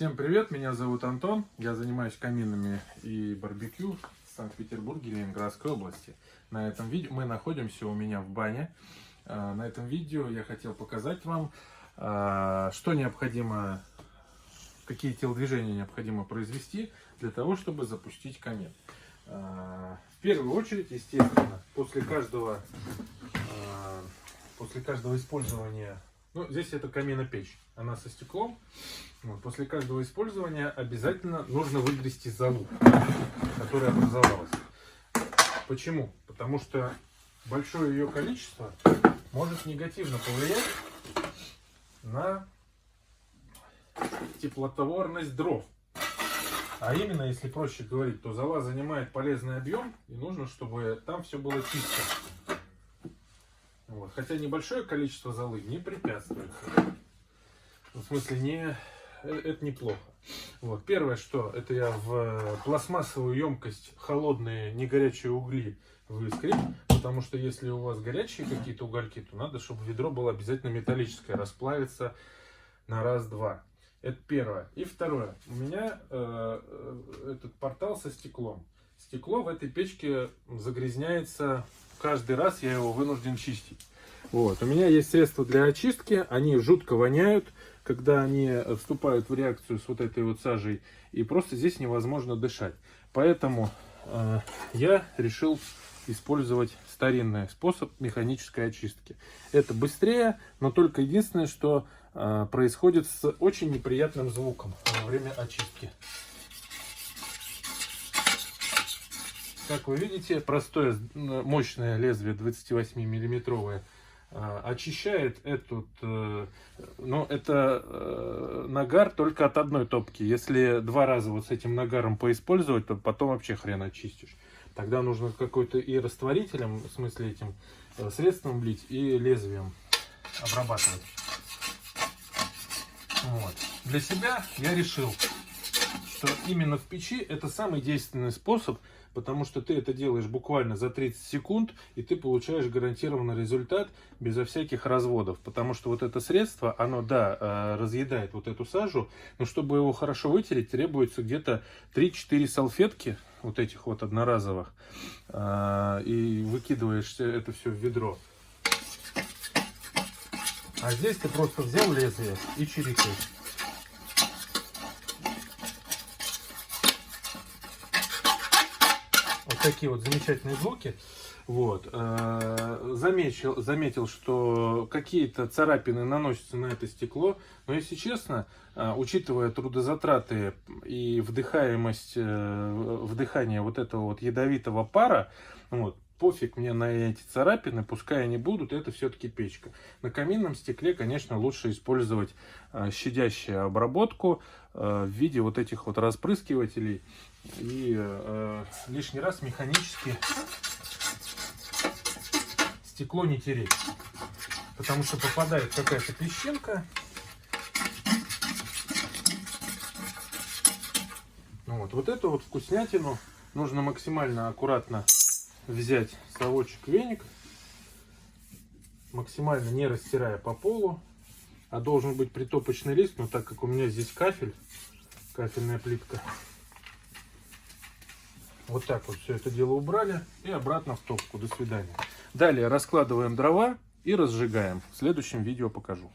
Всем привет, меня зовут Антон, я занимаюсь каминами и барбекю в Санкт-Петербурге, Ленинградской области. На этом видео мы находимся у меня в бане. На этом видео я хотел показать вам, что необходимо, какие телодвижения необходимо произвести для того, чтобы запустить камин. В первую очередь, естественно, после каждого использования, здесь это каминопечь, она со стеклом. После каждого использования обязательно нужно выгрести золу, которая образовалась. Почему? Потому что большое ее количество может негативно повлиять на теплотворность дров. А именно, если проще говорить, то зола занимает полезный объем, и нужно, чтобы там все было чисто. Хотя небольшое количество золы не препятствует. В смысле, это неплохо. Первое, что это я в пластмассовую емкость холодные, не горячие угли выскреб, потому что если у вас горячие какие-то угольки, то надо, чтобы ведро было обязательно металлическое, расплавиться на раз-два. Это первое. И второе. У меня этот портал со стеклом. Стекло в этой печке загрязняется каждый раз, я его вынужден чистить. У меня есть средства для очистки, они жутко воняют, когда они вступают в реакцию с вот этой вот сажей, и просто здесь невозможно дышать. Поэтому я решил использовать старинный способ механической очистки. Это быстрее, но только единственное, что происходит с очень неприятным звуком во время очистки. Как вы видите, простое мощное лезвие 28-миллиметровое очищает этот, это нагар только от одной топки. Если два раза вот с этим нагаром поиспользовать, то потом вообще хрен очистишь. Тогда нужно какой-то и растворителем, в смысле этим средством лить, и лезвием обрабатывать. Для себя я решил, что именно в печи это самый действенный способ, потому что ты это делаешь буквально за 30 секунд, и ты получаешь гарантированный результат безо всяких разводов. Потому что вот это средство, оно, разъедает вот эту сажу, но чтобы его хорошо вытереть, требуется где-то 3-4 салфетки, вот этих вот одноразовых, и выкидываешь это все в ведро. А здесь ты просто взял лезвие и чирикаешь. Такие вот замечательные звуки. Заметил, что какие-то царапины наносятся на это стекло. Но если честно, учитывая трудозатраты и вдыхаемость, вдыхание вот этого вот ядовитого пара, пофиг мне на эти царапины, пускай они будут, это все-таки печка. На каминном стекле, конечно, лучше использовать щадящую обработку в виде вот этих вот распрыскивателей. И лишний раз механически стекло не тереть, потому что попадает какая-то песчинка. Вот эту вот вкуснятину нужно максимально аккуратно взять совочек, веник, максимально не растирая по полу, а должен быть притопочный лист, но так как у меня здесь кафельная плитка. Вот так вот все это дело убрали и обратно в топку. До свидания. Далее раскладываем дрова и разжигаем. В следующем видео покажу.